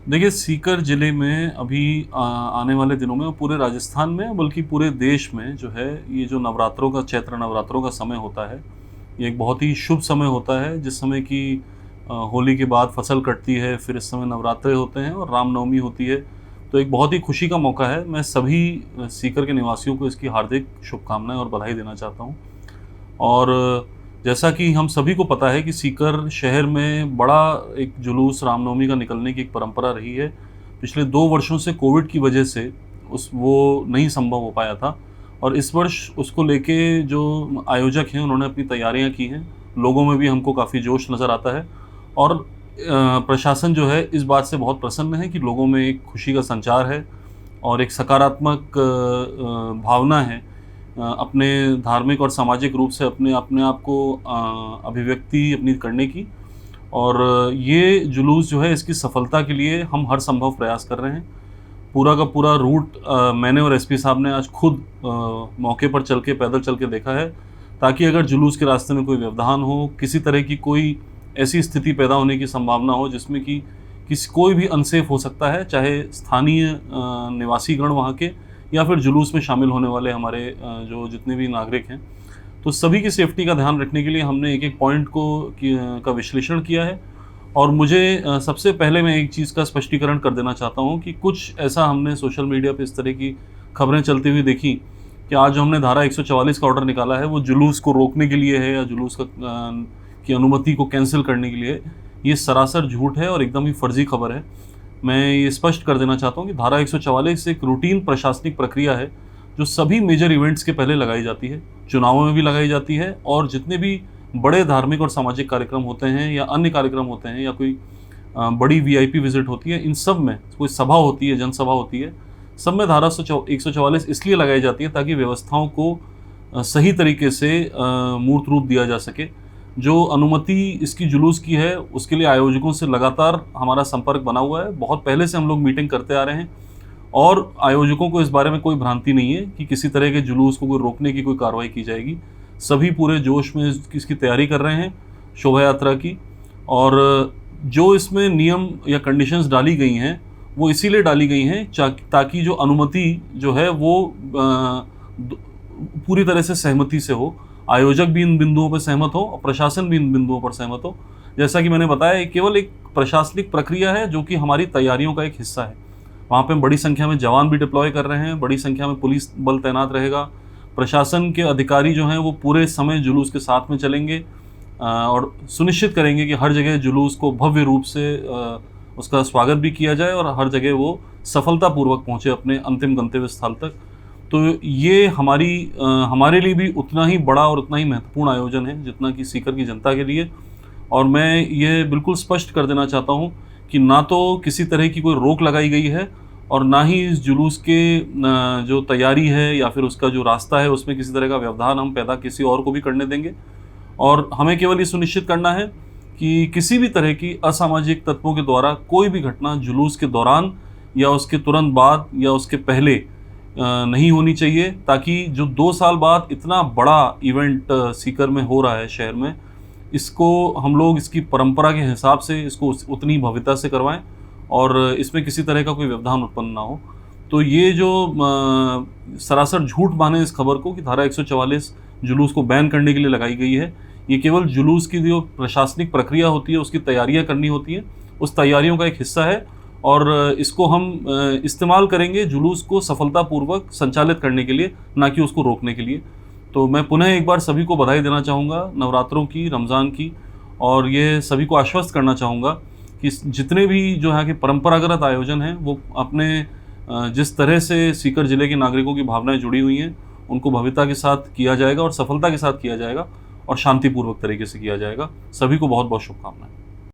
देखिए, सीकर ज़िले में अभी आने वाले दिनों में और पूरे राजस्थान में बल्कि पूरे देश में जो है ये जो नवरात्रों का चैत्र नवरात्रों का समय होता है, ये एक बहुत ही शुभ समय होता है जिस समय कि होली के बाद फसल कटती है, फिर इस समय नवरात्रे होते हैं और रामनवमी होती है। तो एक बहुत ही खुशी का मौका है। मैं सभी सीकर के निवासियों को इसकी हार्दिक शुभकामनाएँ और बधाई देना चाहता हूँ। और जैसा कि हम सभी को पता है कि सीकर शहर में बड़ा एक जुलूस रामनवमी का निकलने की एक परंपरा रही है। पिछले 2 वर्षों से कोविड की वजह से उस वो नहीं संभव हो पाया था और इस वर्ष उसको लेके जो आयोजक हैं उन्होंने अपनी तैयारियां की हैं। लोगों में भी हमको काफ़ी जोश नज़र आता है और प्रशासन जो है इस बात से बहुत प्रसन्न है कि लोगों में एक खुशी का संचार है और एक सकारात्मक भावना है अपने धार्मिक और सामाजिक रूप से अपने अपने आप को अभिव्यक्ति अपनी करने की। और ये जुलूस जो है इसकी सफलता के लिए हम हर संभव प्रयास कर रहे हैं। पूरा का पूरा रूट मैंने और एसपी साहब ने आज खुद मौके पर चल के पैदल चल के देखा है, ताकि अगर जुलूस के रास्ते में कोई व्यवधान हो, किसी तरह की कोई ऐसी स्थिति पैदा होने की संभावना हो जिसमें कि कोई भी अनसेफ हो सकता है, चाहे स्थानीय निवासीगण वहाँ के या फिर जुलूस में शामिल होने वाले हमारे जो जितने भी नागरिक हैं, तो सभी की सेफ्टी का ध्यान रखने के लिए हमने एक-एक पॉइंट का विश्लेषण किया है। और मुझे सबसे पहले मैं एक चीज़ का स्पष्टीकरण कर देना चाहता हूँ कि कुछ ऐसा हमने सोशल मीडिया पे इस तरह की खबरें चलती हुई देखी कि आज जो हमने धारा 144 का ऑर्डर निकाला है वो जुलूस को रोकने के लिए है या जुलूस की अनुमति को कैंसिल करने के लिए है। ये सरासर झूठ है और एकदम ही फर्जी खबर है। मैं ये स्पष्ट कर देना चाहता हूँ कि धारा 144 एक रूटीन प्रशासनिक प्रक्रिया है जो सभी मेजर इवेंट्स के पहले लगाई जाती है, चुनावों में भी लगाई जाती है और जितने भी बड़े धार्मिक और सामाजिक कार्यक्रम होते हैं या अन्य कार्यक्रम होते हैं या कोई बड़ी वीआईपी विजिट होती है, इन सब में कोई सभा होती है, जनसभा होती है, सब में धारा 144 इसलिए लगाई जाती है ताकि व्यवस्थाओं को सही तरीके से मूर्त रूप दिया जा सके। जो अनुमति इसकी जुलूस की है उसके लिए आयोजकों से लगातार हमारा संपर्क बना हुआ है। बहुत पहले से हम लोग मीटिंग करते आ रहे हैं और आयोजकों को इस बारे में कोई भ्रांति नहीं है कि किसी तरह के जुलूस को कोई रोकने की कोई कार्रवाई की जाएगी। सभी पूरे जोश में इसकी तैयारी कर रहे हैं शोभा यात्रा की। और जो इसमें नियम या कंडीशंस डाली गई हैं वो इसीलिए डाली गई हैं ताकि जो अनुमति जो है वो पूरी तरह से सहमति से हो, आयोजक भी इन बिंदुओं पर सहमत हो और प्रशासन भी इन बिंदुओं पर सहमत हो। जैसा कि मैंने बताया, ये केवल एक प्रशासनिक प्रक्रिया है जो कि हमारी तैयारियों का एक हिस्सा है। वहाँ पे बड़ी संख्या में जवान भी डिप्लॉय कर रहे हैं, बड़ी संख्या में पुलिस बल तैनात रहेगा, प्रशासन के अधिकारी जो हैं वो पूरे समय जुलूस के साथ में चलेंगे और सुनिश्चित करेंगे कि हर जगह जुलूस को भव्य रूप से उसका स्वागत भी किया जाए और हर जगह वो सफलतापूर्वक पहुँचे अपने अंतिम गंतव्य स्थल तक। तो ये हमारे लिए भी उतना ही बड़ा और उतना ही महत्वपूर्ण आयोजन है जितना कि सीकर की जनता के लिए। और मैं ये बिल्कुल स्पष्ट कर देना चाहता हूँ कि ना तो किसी तरह की कोई रोक लगाई गई है और ना ही इस जुलूस के जो तैयारी है या फिर उसका जो रास्ता है उसमें किसी तरह का व्यवधान हम पैदा किसी और को भी करने देंगे। और हमें केवल ये सुनिश्चित करना है कि किसी भी तरह की असामाजिक तत्वों के द्वारा कोई भी घटना जुलूस के दौरान या उसके तुरंत बाद या उसके पहले नहीं होनी चाहिए, ताकि जो 2 साल बाद इतना बड़ा इवेंट सीकर में हो रहा है शहर में, इसको हम लोग इसकी परंपरा के हिसाब से इसको उतनी भव्यता से करवाएं और इसमें किसी तरह का कोई व्यवधान उत्पन्न ना हो। तो ये जो सरासर झूठ माने इस खबर को कि धारा 144 जुलूस को बैन करने के लिए लगाई गई है, ये केवल जुलूस की जो प्रशासनिक प्रक्रिया होती है उसकी तैयारियां करनी होती हैं, उस तैयारियों का एक हिस्सा है और इसको हम इस्तेमाल करेंगे जुलूस को सफलतापूर्वक संचालित करने के लिए, ना कि उसको रोकने के लिए। तो मैं पुनः एक बार सभी को बधाई देना चाहूँगा नवरात्रों की, रमज़ान की, और ये सभी को आश्वस्त करना चाहूँगा कि जितने भी जो यहाँ के परंपरागत आयोजन हैं वो अपने जिस तरह से सीकर ज़िले के नागरिकों की भावनाएं जुड़ी हुई हैं उनको भव्यता के साथ किया जाएगा और सफलता के साथ किया जाएगा और शांतिपूर्वक तरीके से किया जाएगा। सभी को बहुत बहुत शुभकामनाएं।